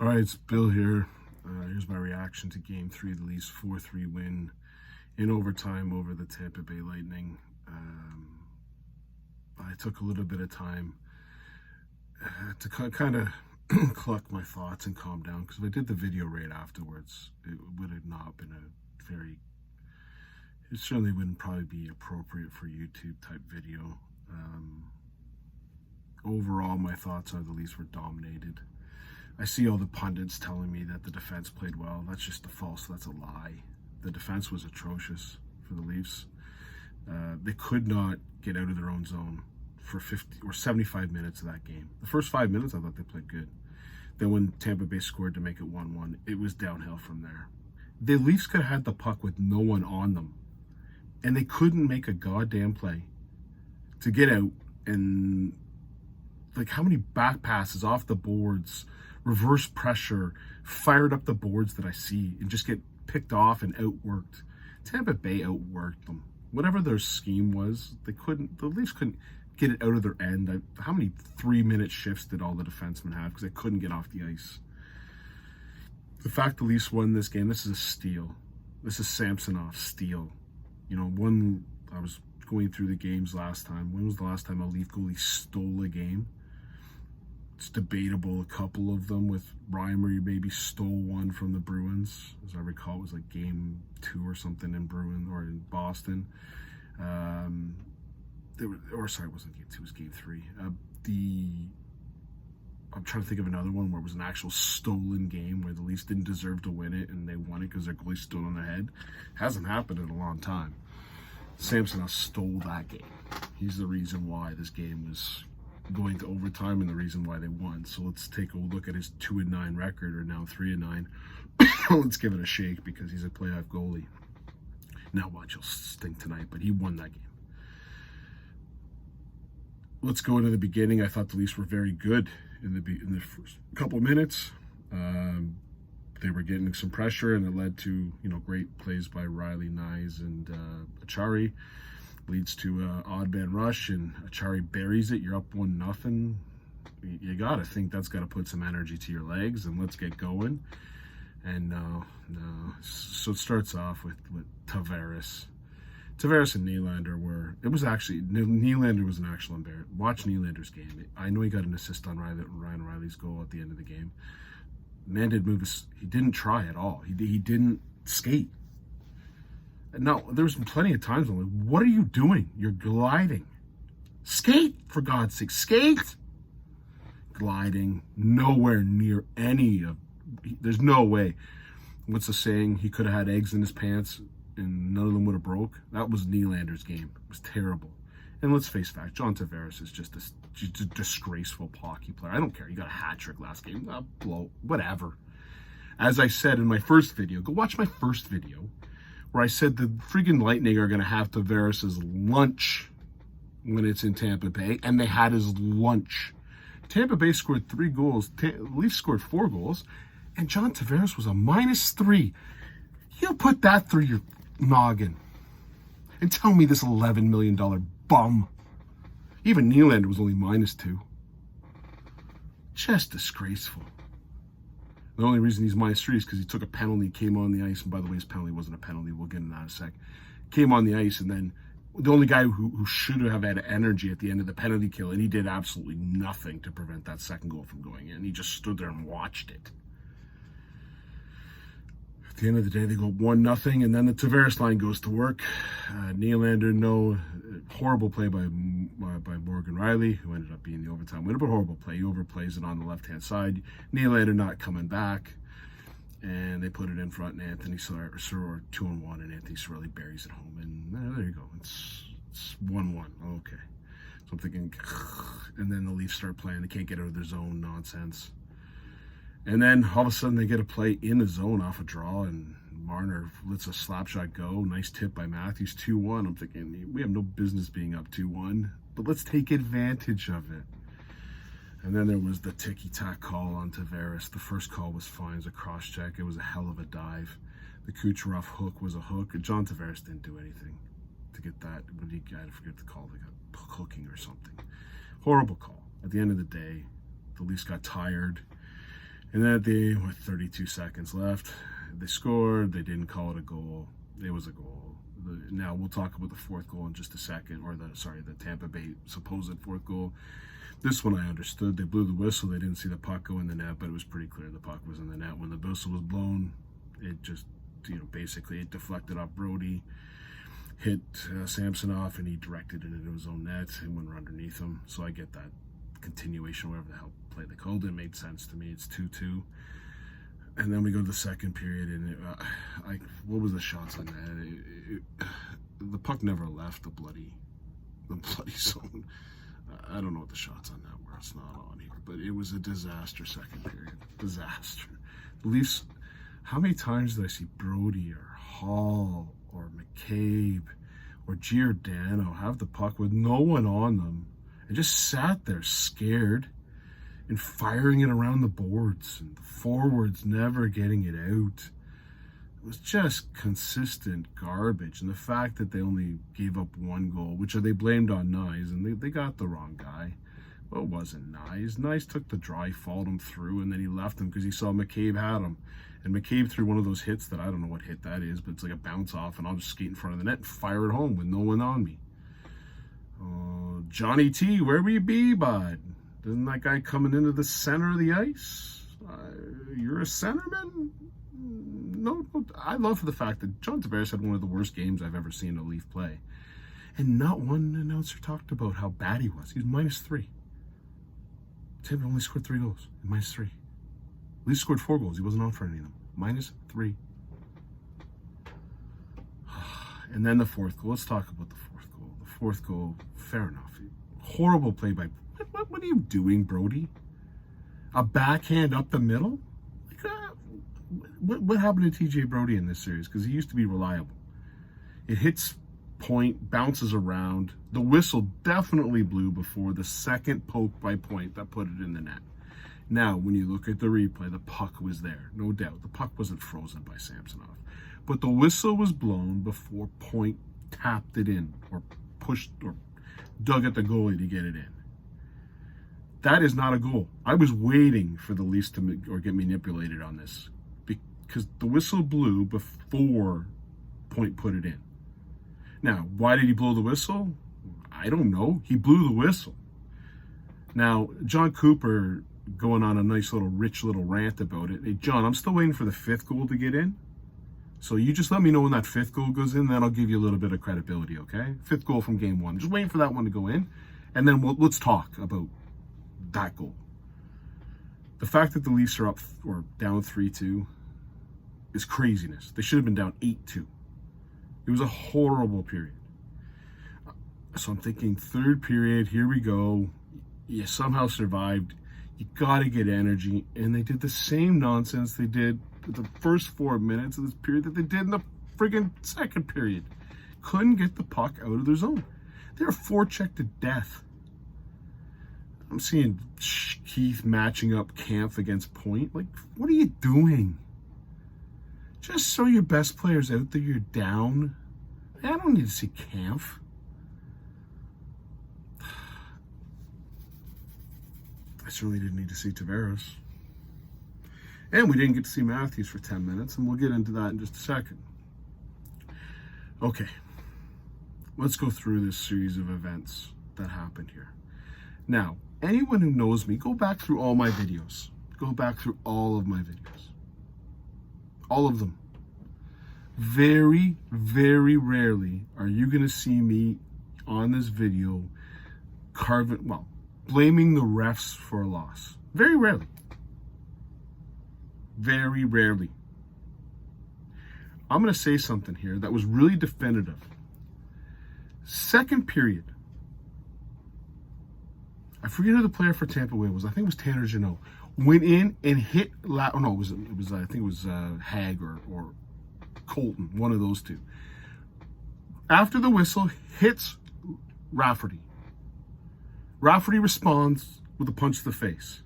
All right, it's Bill here. Here's my reaction to Game 3 of the Leafs 4-3 win in overtime over the Tampa Bay Lightning. I took a little bit of time to kind of collect my thoughts and calm down, because if I did the video right afterwards, it would have not been it certainly wouldn't probably be appropriate for YouTube type video. Overall, my thoughts are the Leafs were dominated. I see all the pundits telling me that the defense played well. That's just that's a lie. The defense was atrocious for the Leafs. They could not get out of their own zone for 50 or 75 minutes of that game. The first 5 minutes, I thought they played good. Then when Tampa Bay scored to make it 1-1, it was downhill from there. The Leafs could have had the puck with no one on them, and they couldn't make a goddamn play to get out. And like, how many back passes off the boards, reverse pressure, fired up the boards that I see, and just get picked off and outworked. Tampa Bay outworked them. Whatever their scheme was, the Leafs couldn't get it out of their end. How many 3-minute shifts did all the defensemen have because they couldn't get off the ice? The fact the Leafs won this game, this is a steal. This is Samsonov steal. You know, I was going through the games last time. When was the last time a Leaf goalie stole a game? It's debatable. A couple of them with Reimer maybe stole one from the Bruins. As I recall, it was like game 2 or something in Boston. It wasn't game 2, it was game 3. I'm trying to think of another one where it was an actual stolen game where the Leafs didn't deserve to win it and they won it because their goalie stood on their head. Hasn't happened in a long time. Samsonov stole that game. He's the reason why this game was going to overtime and the reason why they won. So let's take a look at his 2-9 record, or now 3-9. Let's give it a shake because he's a playoff goalie. Now watch, he'll stink tonight, but he won that game. Let's go into the beginning. I thought the Leafs were very good in the first couple minutes. They were getting some pressure, and it led to great plays by Riley, Nyes, and Acciari. Leads to an odd man rush, and Acciari buries it. You're up 1-0. You got to think that's got to put some energy to your legs, and let's get going. And no. So it starts off with Tavares. Tavares and Nylander Nylander was an actual embarrassment. Watch Nylander's game. I know he got an assist on Ryan O'Reilly's goal at the end of the game. Man didn't move he didn't try at all. He didn't skate. Now, there's plenty of times I'm like, what are you doing? You're gliding. Skate, for God's sake. Skate! Gliding. Nowhere near there's no way. What's the saying? He could have had eggs in his pants and none of them would have broke. That was Nylander's game. It was terrible. And let's face fact, John Tavares is just a disgraceful hockey player. I don't care. He got a hat trick last game. Whatever. As I said in my first video, go watch my first video, where I said the freaking Lightning are going to have Tavares' lunch when it's in Tampa Bay, and they had his lunch. Tampa Bay scored 3 goals. Leafs scored 4 goals, and John Tavares was a -3. You put that through your noggin and tell me this $11 million bum. Even Nylander was only -2. Just disgraceful. The only reason he's -3 is because he took a penalty, came on the ice, and by the way, his penalty wasn't a penalty. We'll get into that in a sec. Came on the ice, and then the only guy who should have had energy at the end of the penalty kill, and he did absolutely nothing to prevent that second goal from going in. He just stood there and watched it. At the end of the day, they go 1-0, and then the Tavares line goes to work. Nylander, horrible play by Morgan Riley, who ended up being the overtime winner, but horrible play. He overplays it on the left-hand side. Nylander not coming back, and they put it in front, and Anthony Cirelli 2-1, and Anthony Cirelli buries it home, and there you go. It's 1-1. Okay. So I'm thinking, and then the Leafs start playing. They can't get out of their zone nonsense. And then all of a sudden they get a play in the zone off a draw, and Marner lets a slap shot go. Nice tip by Matthews, 2-1. I'm thinking, we have no business being up 2-1, but let's take advantage of it. And then there was the ticky-tack call on Tavares. The first call was fine. It was a cross-check. It was a hell of a dive. The Kucherov hook was a hook. John Tavares didn't do anything to get that. But I forget the call. They got hooking or something. Horrible call. At the end of the day, the Leafs got tired. And then with 32 seconds left, they scored. They didn't call it a goal. It was a goal. Now we'll talk about the fourth goal in just a second, or the Tampa Bay supposed fourth goal. This one I understood. They blew the whistle. They didn't see the puck go in the net, but it was pretty clear the puck was in the net. When the whistle was blown, it just, basically it deflected off Brody, hit Samsonov, and he directed it into his own net and went underneath him. So I get that continuation, whatever the hell play they called it, made sense to me. It's 2-2. And then we go to the second period, and what was the shots on that? The puck never left the bloody zone. I don't know what the shots on that were. It's not on here, but it was a disaster second period. Disaster. The Leafs, how many times did I see Brody or Hall or McCabe or Giordano have the puck with no one on them and just sat there scared and firing it around the boards, and the forwards never getting it out? It was just consistent garbage. And the fact that they only gave up one goal, which they blamed on Nyes, and they got the wrong guy. Well, it wasn't Nyes. Nyes took the dry, followed him through, and then he left him because he saw McCabe had him. And McCabe threw one of those hits that I don't know what hit that is, but it's like a bounce off, and I'll just skate in front of the net and fire it home with no one on me. Johnny T, where will you be, bud? Isn't that guy coming into the center of the ice? You're a centerman? No, I love the fact that John Tavares had one of the worst games I've ever seen a Leaf play. And not one announcer talked about how bad he was. He was -3. Tampa only scored 3 goals. -3. Leafs scored 4 goals. He wasn't on for any of them. -3. And then the fourth goal. Let's talk about the fourth goal. The fourth goal, fair enough. Horrible play by... What are you doing, Brody? A backhand up the middle? What happened to TJ Brody in this series? Because he used to be reliable. It hits point, bounces around. The whistle definitely blew before the second poke by Point that put it in the net. Now, when you look at the replay, the puck was there, no doubt. The puck wasn't frozen by Samsonov. But the whistle was blown before Point tapped it in or pushed or dug at the goalie to get it in. That is not a goal. I was waiting for the Leafs to get manipulated on this because the whistle blew before Point put it in. Now, why did he blow the whistle? I don't know. He blew the whistle. Now, John Cooper going on a nice rich little rant about it. Hey, John, I'm still waiting for the 5th goal to get in. So you just let me know when that 5th goal goes in, then I'll give you a little bit of credibility, okay? 5th goal from game 1. Just waiting for that one to go in, and then let's talk about that goal. The fact that the Leafs are up or down 3-2 is craziness. They should have been down 8-2. It was a horrible period. So I'm thinking 3rd period, here we go. You somehow survived. You got to get energy. And they did the same nonsense they did the first 4 minutes of this period that they did in the friggin' second period. Couldn't get the puck out of their zone. They were forechecked to death. I'm seeing Keith matching up Kampf against Point. Like, what are you doing? Just so your best player's out there, you're down. I don't need to see Kampf. I certainly didn't need to see Tavares. And we didn't get to see Matthews for 10 minutes, and we'll get into that in just a second. Okay, let's go through this series of events that happened here. Now, anyone who knows me, go back through all my videos. Go back through all of my videos. All of them. Very, very rarely are you going to see me on this video blaming the refs for a loss. Very rarely. Very rarely. I'm going to say something here that was really definitive. Second period. I forget who the player for Tampa Bay was. I think it was Tanner Jeannot. Went in and hit. I think it was Hag or Colton, one of those two. After the whistle, hits Rafferty. Rafferty responds with a punch to the face.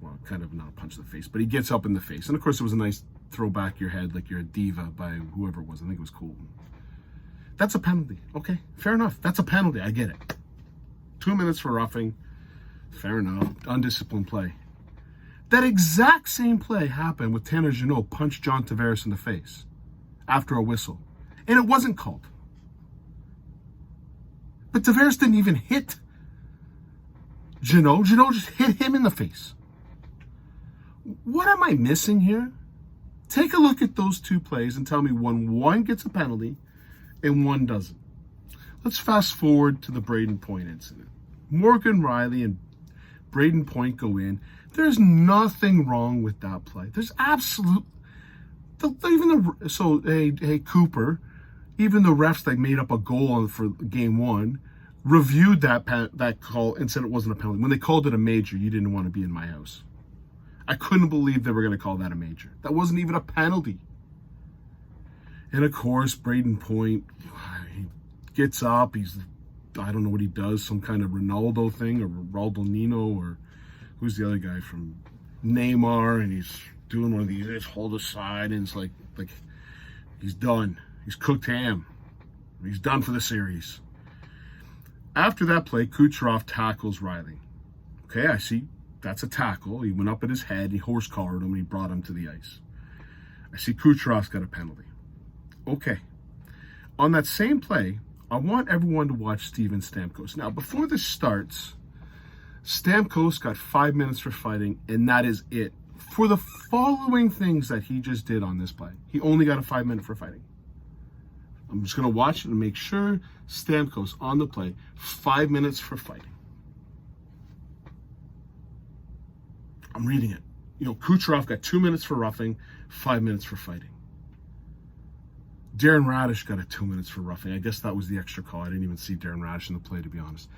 Well, kind of not a punch to the face, but he gets up in the face. And of course, it was a nice throw back your head like you're a diva by whoever it was. I think it was Colton. That's a penalty. Okay, fair enough. That's a penalty. I get it. 2 minutes for roughing. Fair enough. Undisciplined play. That exact same play happened with Tanner Jeannot punched John Tavares in the face after a whistle. And it wasn't called. But Tavares didn't even hit Jeannot. Jeannot just hit him in the face. What am I missing here? Take a look at those two plays and tell me when one gets a penalty and one doesn't. Let's fast forward to the Braden Point incident. Morgan Rielly and Braden Point go in. There's nothing wrong with that play. There's absolute... Cooper, even the refs that made up a goal for game one, reviewed that call and said it wasn't a penalty. When they called it a major, you didn't want to be in my house. I couldn't believe they were going to call that a major. That wasn't even a penalty. And of course, Braden Point, he gets up. I don't know what he does, some kind of Ronaldo thing, or Ronaldo Nino, or who's the other guy from Neymar, and he's doing one of these, just hold aside, and it's like he's done. He's cooked ham. He's done for the series. After that play, Kucherov tackles Rielly. Okay, I see. That's a tackle. He went up at his head, he horse-collared him, and he brought him to the ice. I see Kucherov's got a penalty. Okay. On that same play, I want everyone to watch Steven Stamkos. Now, before this starts, Stamkos got 5 minutes for fighting, and that is it. For the following things that he just did on this play, he only got a 5 minute for fighting. I'm just going to watch it and make sure Stamkos on the play, 5 minutes for fighting. I'm reading it. Kucherov got 2 minutes for roughing, 5 minutes for fighting. Darren Radish got 2 minutes for roughing. I guess that was the extra call. I didn't even see Darren Radish in the play, to be honest.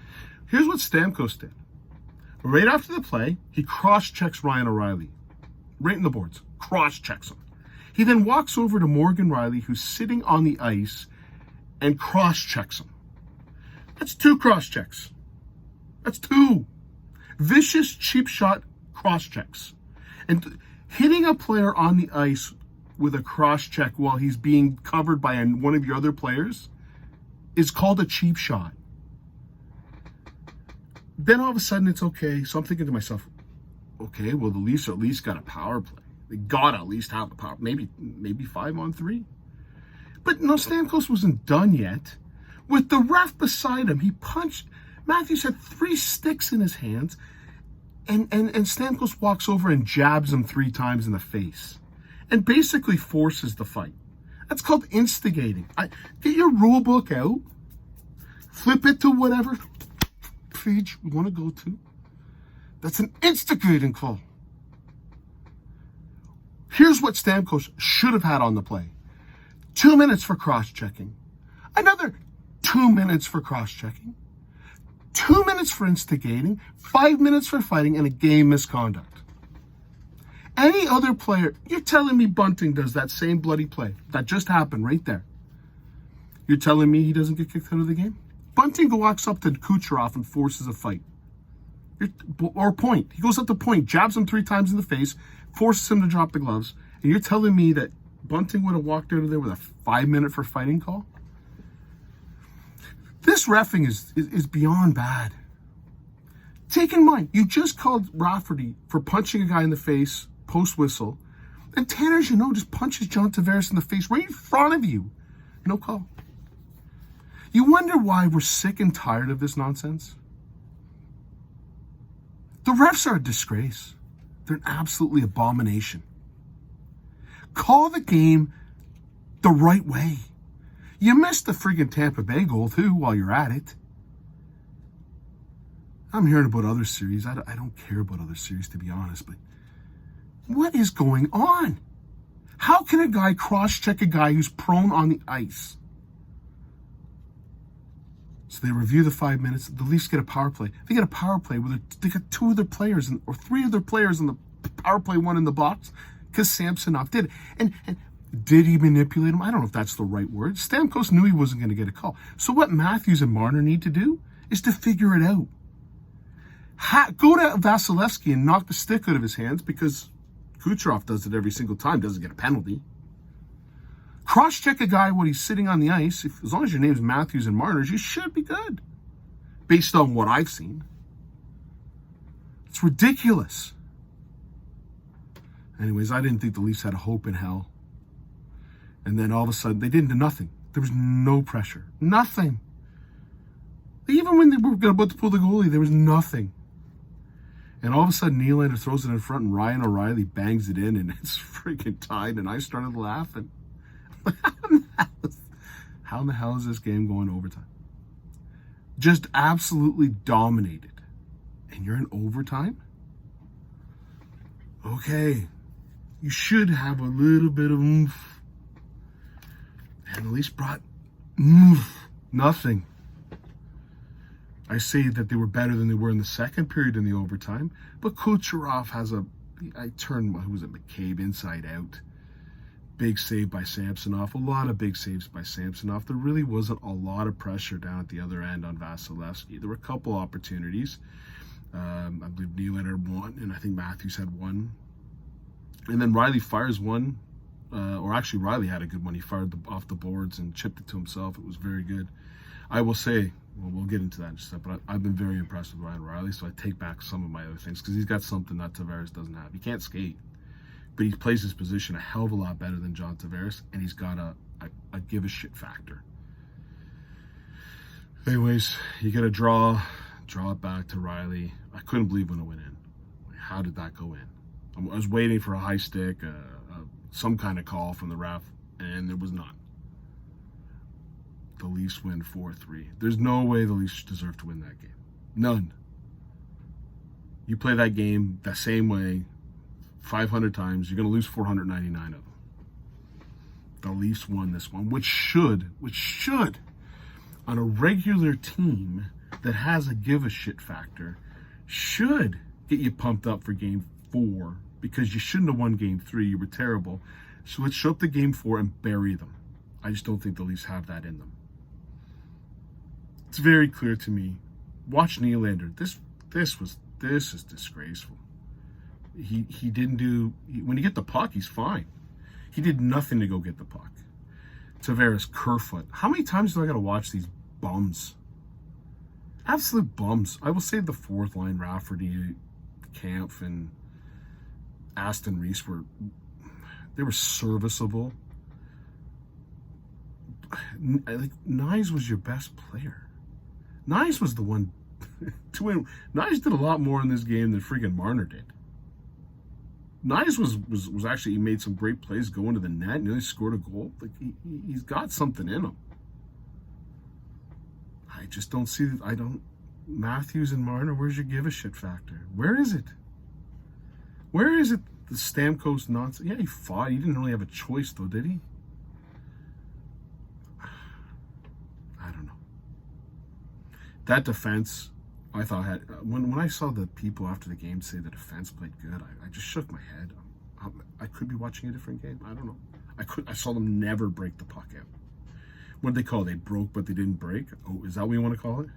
Here's what Stamkos did. Right after the play, he cross-checks Ryan O'Reilly. Right in the boards. Cross-checks him. He then walks over to Morgan Rielly, who's sitting on the ice, and cross-checks him. That's 2 cross-checks. That's 2. Vicious, cheap shot cross-checks. And hitting a player on the ice with a cross-check while he's being covered by one of your other players is called a cheap shot. Then all of a sudden it's okay. So I'm thinking to myself, okay, well, the Leafs at least got a power play. They got to at least have a power, maybe 5-on-3. But no, Stamkos wasn't done yet. With the ref beside him, he punched. Matthews had 3 sticks in his hands, and Stamkos walks over and jabs him 3 times in the face, and basically forces the fight. That's called instigating. Get your rule book out, flip it to whatever page you want to go to. That's an instigating call. Here's what Stamkos should have had on the play. 2 minutes for cross-checking. Another 2 minutes for cross-checking. 2 minutes for instigating. 5 minutes for fighting, and a game misconduct. Any other player, you're telling me Bunting does that same bloody play that just happened right there. You're telling me he doesn't get kicked out of the game? Bunting walks up to Kucherov and forces a fight. Or Point. He goes up to Point, jabs him 3 times in the face, forces him to drop the gloves, and you're telling me that Bunting would have walked out of there with a 5 minute for fighting call? This reffing is beyond bad. Take in mind, you just called Rafferty for punching a guy in the face post-whistle, and Tanner Jeannot just punches John Tavares in the face right in front of you. No call. You wonder why we're sick and tired of this nonsense? The refs are a disgrace. They're an absolutely abomination. Call the game the right way. You missed the friggin' Tampa Bay goal, too, while you're at it. I'm hearing about other series. I don't care about other series, to be honest, but what is going on? How can a guy cross-check a guy who's prone on the ice? So they review the 5 minutes. The Leafs get a power play. They get a power play where they got 2 other players or 3 other players in the power play, 1 in the box, because Samsonov did. And did he manipulate him? I don't know if that's the right word. Stamkos knew he wasn't going to get a call. So what Matthews and Marner need to do is to figure it out. Go to Vasilevsky and knock the stick out of his hands, because Kucherov does it every single time, doesn't get a penalty. Cross-check a guy when he's sitting on the ice. As long as your name's Matthews and Marner, you should be good, based on what I've seen. It's ridiculous. Anyways, I didn't think the Leafs had a hope in hell. And then all of a sudden, they didn't do nothing. There was no pressure. Nothing. Even when they were about to pull the goalie, there was nothing. And all of a sudden, Nylander throws it in front, and Ryan O'Reilly bangs it in, and it's freaking tied. And I started laughing. How in the hell is this game going overtime? Just absolutely dominated. And you're in overtime? Okay. You should have a little bit of oomph. And at least brought nothing. I say that they were better than they were in the second period in the overtime, but Kucherov has I turned, who was it, McCabe inside out. Big save by Samsonov, a lot of big saves by Samsonov. There really wasn't a lot of pressure down at the other end on Vasilevsky. There were a couple opportunities. I believe Nylander had one, and I think Matthews had one. And then Riley fires one. Or actually, Riley had a good one. He fired off the boards and chipped it to himself. It was very good. I will say, well, we'll get into that in just a second, but I've been very impressed with Ryan Riley, so I take back some of my other things because he's got something that Tavares doesn't have. He can't skate, but he plays his position a hell of a lot better than John Tavares, and he's got a give-a-shit factor. Anyways, you get a draw it back to Riley. I couldn't believe when it went in. How did that go in? I was waiting for a high stick, some kind of call from the ref, and there was none. The Leafs win 4-3. There's no way the Leafs deserve to win that game. None. You play that game the same way 500 times, you're going to lose 499 of them. The Leafs won this one, which should, on a regular team that has a give-a-shit factor, should get you pumped up for Game 4, because you shouldn't have won Game 3. You were terrible. So let's show up to Game 4 and bury them. I just don't think the Leafs have that in them. It's very clear to me. Watch Nylander. This is disgraceful. He didn't do... When you get the puck, he's fine. He did nothing to go get the puck. Tavares, Kerfoot. How many times do I got to watch these bums? Absolute bums. I will say the fourth line, Rafferty, Kampf, and Aston Reese were serviceable. Like, Nyes was your best player. Nyes was the one to win. Nyes did a lot more in this game than freaking Marner did. Nyes was actually, he made some great plays going to the net, nearly scored a goal. Like, he's got something in him. I just don't see that. Matthews and Marner, where's your give a shit factor? Where is it? Where is it? The Stamkos nonsense. Yeah, he fought. He didn't really have a choice, though, did he? I don't know. That defense, I thought had... When I saw the people after the game say the defense played good, I just shook my head. I could be watching a different game. I don't know. I saw them never break the puck out. What did they call it? They broke, but they didn't break? Oh, is that what you want to call it?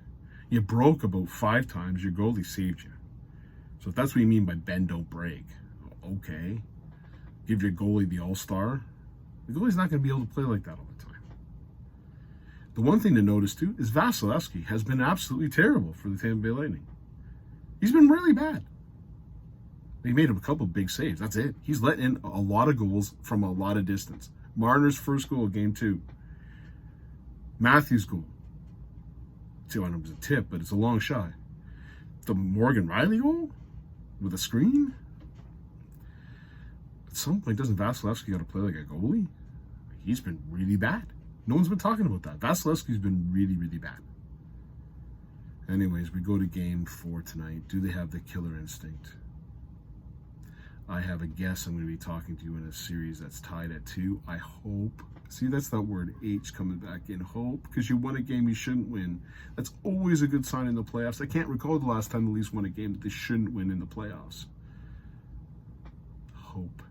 You broke about 5 times. Your goalie saved you. So if that's what you mean by bend, don't break, okay. Give your goalie the all-star. The goalie's not going to be able to play like that all the time. The one thing to notice, too, is Vasilevsky has been absolutely terrible for the Tampa Bay Lightning. He's been really bad. He made a couple big saves. That's it. He's let in a lot of goals from a lot of distance. Marner's first goal, Game 2. Matthews' goal. See, I don't know if it was a tip, but it's a long shot. The Morgan Riley goal with a screen. At some point, doesn't Vasilevsky got to play like a goalie? He's been really bad. No one's been talking about that. Vasilevsky's been really, really bad. Anyways, we go to Game 4 tonight. Do they have the killer instinct? I have a guess I'm going to be talking to you in a series that's tied at 2. I hope. See, that's that word H coming back in. Hope, because you won a game you shouldn't win. That's always a good sign in the playoffs. I can't recall the last time the Leafs won a game that they shouldn't win in the playoffs. Hope.